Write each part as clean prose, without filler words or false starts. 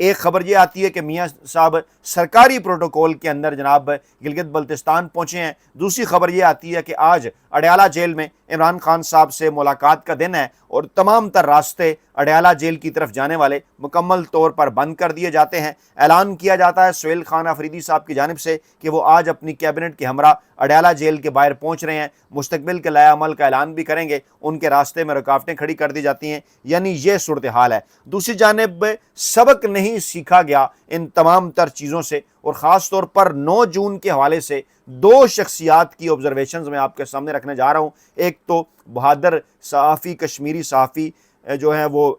ایک خبر یہ آتی ہے کہ میاں صاحب سرکاری پروٹوکول کے اندر جناب گلگت بلتستان پہنچے ہیں، دوسری خبر یہ آتی ہے کہ آج اڈیالہ جیل میں عمران خان صاحب سے ملاقات کا دن ہے اور تمام تر راستے اڈیالہ جیل کی طرف جانے والے مکمل طور پر بند کر دیے جاتے ہیں۔ اعلان کیا جاتا ہے سہیل خان آفریدی صاحب کی جانب سے کہ وہ آج اپنی کیبنٹ کے ہمراہ اڈیالہ جیل کے باہر پہنچ رہے ہیں، مستقبل کے لائحہ عمل کا اعلان بھی کریں گے، ان کے راستے میں رکاوٹیں کھڑی کر دی جاتی ہیں، یعنی یہ صورتحال ہے۔ دوسری جانب سبق نہیں سیکھا گیا ان تمام تر چیزوں سے، اور خاص طور پر 9 جون کے حوالے سے دو شخصیات کی آبزرویشنز میں آپ کے سامنے رکھنے جا رہا ہوں۔ ایک تو بہادر صحافی، کشمیری صحافی جو ہیں وہ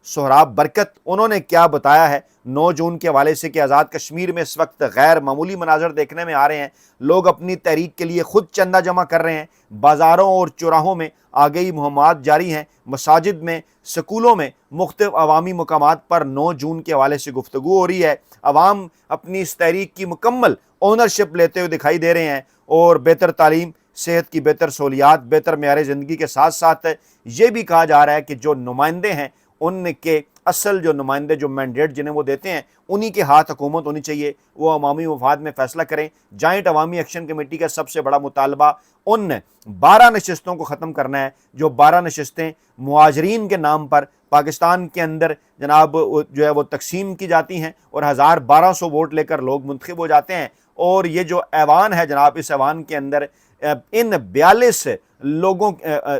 سہراب برکت، انہوں نے کیا بتایا ہے 9 جون کے حوالے سے کہ آزاد کشمیر میں اس وقت غیر معمولی مناظر دیکھنے میں آ رہے ہیں، لوگ اپنی تحریک کے لیے خود چندہ جمع کر رہے ہیں، بازاروں اور چوراہوں میں آگئی مہمات جاری ہیں، مساجد میں، سکولوں میں، مختلف عوامی مقامات پر 9 جون کے حوالے سے گفتگو ہو رہی ہے۔ عوام اپنی اس تحریک کی مکمل اونرشپ لیتے ہوئے دکھائی دے رہے ہیں، اور بہتر تعلیم، صحت کی بہتر سہولیات، بہتر معیار زندگی کے ساتھ ساتھ یہ بھی کہا جا رہا ہے کہ جو نمائندے ہیں ان کے اصل جو نمائندے، جو مینڈیٹ جنہیں وہ دیتے ہیں، انہی کے ہاتھ حکومت ہونی چاہیے، وہ عوامی مفاد میں فیصلہ کریں۔ جوائنٹ عوامی ایکشن کمیٹی کا سب سے بڑا مطالبہ ان 12 نشستوں کو ختم کرنا ہے، جو 12 نشستیں مہاجرین کے نام پر پاکستان کے اندر جناب جو ہے وہ تقسیم کی جاتی ہیں، اور 1200 ووٹ لے کر لوگ منتخب ہو جاتے ہیں، اور یہ جو ایوان ہے جناب، اس ایوان کے اندر ان 42 لوگوں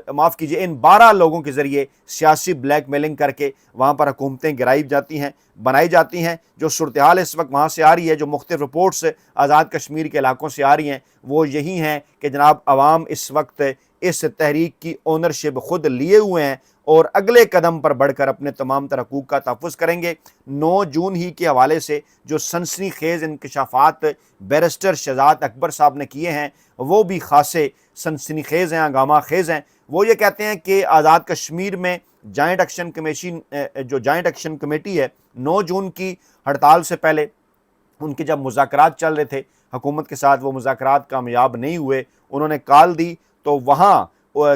معاف کیجئے ان 12 لوگوں کے ذریعے سیاسی بلیک میلنگ کر کے وہاں پر حکومتیں گرائی جاتی ہیں، بنائی جاتی ہیں۔ جو صورتحال اس وقت وہاں سے آ رہی ہے، جو مختلف رپورٹس آزاد کشمیر کے علاقوں سے آ رہی ہیں، وہ یہی ہیں کہ جناب عوام اس وقت اس تحریک کی اونرشپ خود لیے ہوئے ہیں، اور اگلے قدم پر بڑھ کر اپنے تمام تر حقوق کا تحفظ کریں گے۔ 9 جون ہی کے حوالے سے جو سنسنی خیز انکشافات بیرسٹر شہزاد اکبر صاحب نے کیے ہیں، وہ بھی خاصے سنسنی خیز ہیں، ہنگامہ خیز ہیں۔ وہ یہ کہتے ہیں کہ آزاد کشمیر میں جوائنٹ ایکشن کمیٹی ہے، 9 جون کی ہڑتال سے پہلے ان کے جب مذاکرات چل رہے تھے حکومت کے ساتھ، وہ مذاکرات کامیاب نہیں ہوئے، انہوں نے کال دی تو وہاں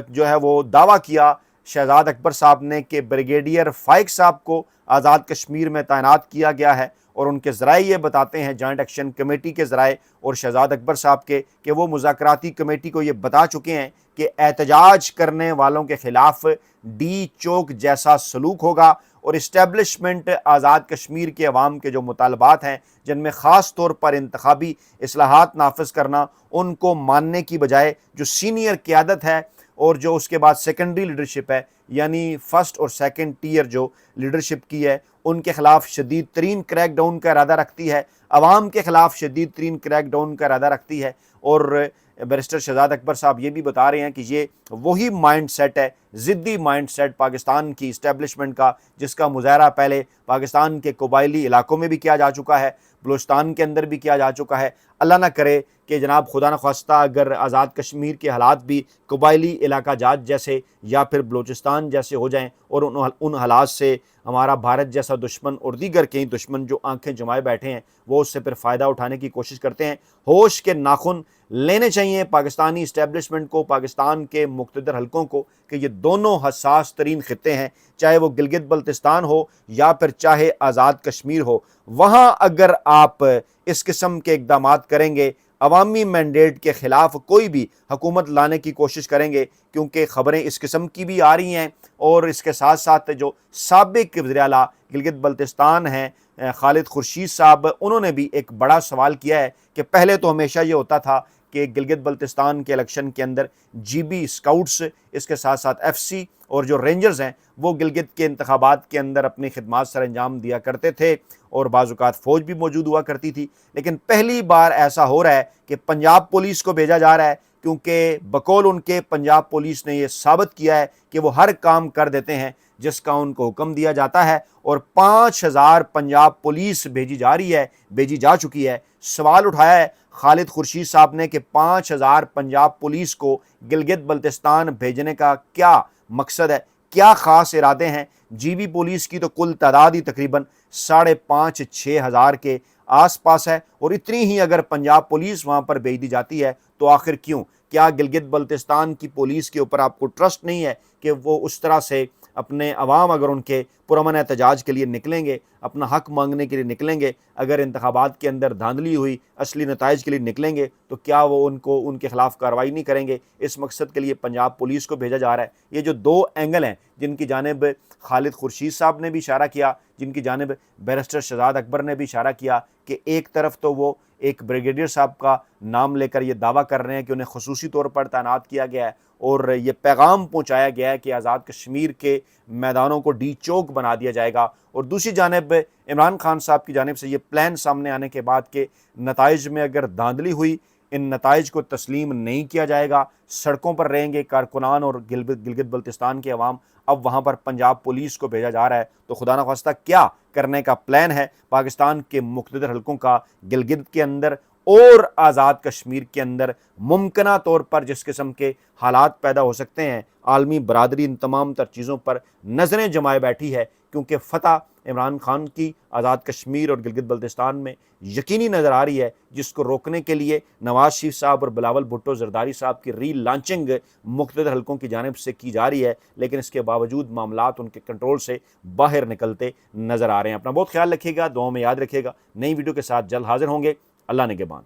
جو ہے وہ دعویٰ کیا شہزاد اکبر صاحب نے کہ بریگیڈیئر فائق صاحب کو آزاد کشمیر میں تعینات کیا گیا ہے، اور ان کے ذرائع یہ بتاتے ہیں، جوائنٹ ایکشن کمیٹی کے ذرائع اور شہزاد اکبر صاحب کے، کہ وہ مذاکراتی کمیٹی کو یہ بتا چکے ہیں کہ احتجاج کرنے والوں کے خلاف ڈی چوک جیسا سلوک ہوگا، اور اسٹیبلشمنٹ آزاد کشمیر کے عوام کے جو مطالبات ہیں، جن میں خاص طور پر انتخابی اصلاحات نافذ کرنا، ان کو ماننے کی بجائے جو سینئر قیادت ہے اور جو اس کے بعد سیکنڈری لیڈرشپ ہے، یعنی فرسٹ اور سیکنڈ ٹیئر جو لیڈرشپ کی ہے، ان کے خلاف شدید ترین کریک ڈاؤن کا ارادہ رکھتی ہے، عوام کے خلاف شدید ترین کریک ڈاؤن کا ارادہ رکھتی ہے۔ اور بیرسٹر شہزاد اکبر صاحب یہ بھی بتا رہے ہیں کہ یہ وہی مائنڈ سیٹ ہے، ضدی مائنڈ سیٹ پاکستان کی اسٹیبلشمنٹ کا، جس کا مظاہرہ پہلے پاکستان کے قبائلی علاقوں میں بھی کیا جا چکا ہے، بلوچستان کے اندر بھی کیا جا چکا ہے۔ اللہ نہ کرے کہ جناب خدا نخواستہ اگر آزاد کشمیر کے حالات بھی قبائلی علاقہ جات جیسے یا پھر بلوچستان جیسے ہو جائیں، اور ان حالات سے ہمارا بھارت جیسا دشمن اور دیگر کئی دشمن جو آنکھیں جمائے بیٹھے ہیں، وہ اس سے پھر فائدہ اٹھانے کی کوشش کرتے ہیں۔ ہوش کے ناخن لینے چاہیے پاکستانی اسٹیبلشمنٹ کو، پاکستان کے مقتدر حلقوں کو، کہ یہ دونوں حساس ترین خطے ہیں، چاہے وہ گلگت بلتستان ہو یا پھر چاہے آزاد کشمیر ہو، وہاں اگر آپ اس قسم کے اقدامات کریں گے، عوامی مینڈیٹ کے خلاف کوئی بھی حکومت لانے کی کوشش کریں گے، کیونکہ خبریں اس قسم کی بھی آ رہی ہیں، اور اس کے ساتھ ساتھ جو سابق وزیر اعلیٰ گلگت بلتستان ہیں خالد خورشید صاحب، انہوں نے بھی ایک بڑا سوال کیا ہے کہ پہلے تو ہمیشہ یہ ہوتا تھا کہ گلگت بلتستان کے الیکشن کے اندر جی بی اسکاؤٹس، اس کے ساتھ ساتھ ایف سی اور جو رینجرز ہیں، وہ گلگت کے انتخابات کے اندر اپنی خدمات سر انجام دیا کرتے تھے، اور بعض اوقات فوج بھی موجود ہوا کرتی تھی۔ لیکن پہلی بار ایسا ہو رہا ہے کہ پنجاب پولیس کو بھیجا جا رہا ہے، کیونکہ بقول ان کے پنجاب پولیس نے یہ ثابت کیا ہے کہ وہ ہر کام کر دیتے ہیں جس کا ان کو حکم دیا جاتا ہے، اور 5000 پنجاب پولیس بھیجی جا چکی ہے۔ سوال اٹھایا ہے خالد خورشید صاحب نے کہ 5000 پنجاب پولیس کو گلگت بلتستان بھیجنے کا کیا مقصد ہے، کیا خاص ارادے ہیں؟ جی بی پولیس کی تو کل تعداد ہی تقریباً 5,500-6 ہزار کے آس پاس ہے، اور اتنی ہی اگر پنجاب پولیس وہاں پر بھیج دی جاتی ہے تو آخر کیوں؟ کیا گلگت بلتستان کی پولیس کے اوپر آپ کو ٹرسٹ نہیں ہے کہ وہ اس طرح سے اپنے عوام اگر ان کے پرامن احتجاج کے لیے نکلیں گے، اپنا حق مانگنے کے لیے نکلیں گے، اگر انتخابات کے اندر دھاندلی ہوئی اصلی نتائج کے لیے نکلیں گے، تو کیا وہ ان کے خلاف کارروائی نہیں کریں گے؟ اس مقصد کے لیے پنجاب پولیس کو بھیجا جا رہا ہے۔ یہ جو دو اینگل ہیں جن کی جانب خالد خورشید صاحب نے بھی اشارہ کیا، جن کی جانب بیرسٹر شہزاد اکبر نے بھی اشارہ کیا، کہ ایک طرف تو وہ ایک بریگیڈیئر صاحب کا نام لے کر یہ دعویٰ کر رہے ہیں کہ انہیں خصوصی طور پر تعینات کیا گیا ہے اور یہ پیغام پہنچایا گیا ہے کہ آزاد کشمیر کے میدانوں کو ڈی چوک بنا دیا جائے گا، اور دوسری جانب عمران خان صاحب کی جانب سے یہ پلان سامنے آنے کے بعد کہ نتائج میں اگر دھاندلی ہوئی، ان نتائج کو تسلیم نہیں کیا جائے گا، سڑکوں پر رہیں گے کارکنان اور گلگت بلتستان کے عوام۔ اب وہاں پر پنجاب پولیس کو بھیجا جا رہا ہے، تو خدا نخواستہ کیا کرنے کا پلان ہے پاکستان کے مقتدر حلقوں کا گلگت کے اندر اور آزاد کشمیر کے اندر؟ ممکنہ طور پر جس قسم کے حالات پیدا ہو سکتے ہیں، عالمی برادری ان تمام تر چیزوں پر نظریں جمائے بیٹھی ہے، کیونکہ فتح عمران خان کی آزاد کشمیر اور گلگت بلتستان میں یقینی نظر آ رہی ہے، جس کو روکنے کے لیے نواز شریف صاحب اور بلاول بھٹو زرداری صاحب کی ری لانچنگ مقتدر حلقوں کی جانب سے کی جا رہی ہے، لیکن اس کے باوجود معاملات ان کے کنٹرول سے باہر نکلتے نظر آ رہے ہیں۔ اپنا بہت خیال رکھیے گا، دعاؤں میں یاد رکھیے گا۔ نئی ویڈیو کے ساتھ جلد حاضر ہوں گے۔ اللہ نگہبان۔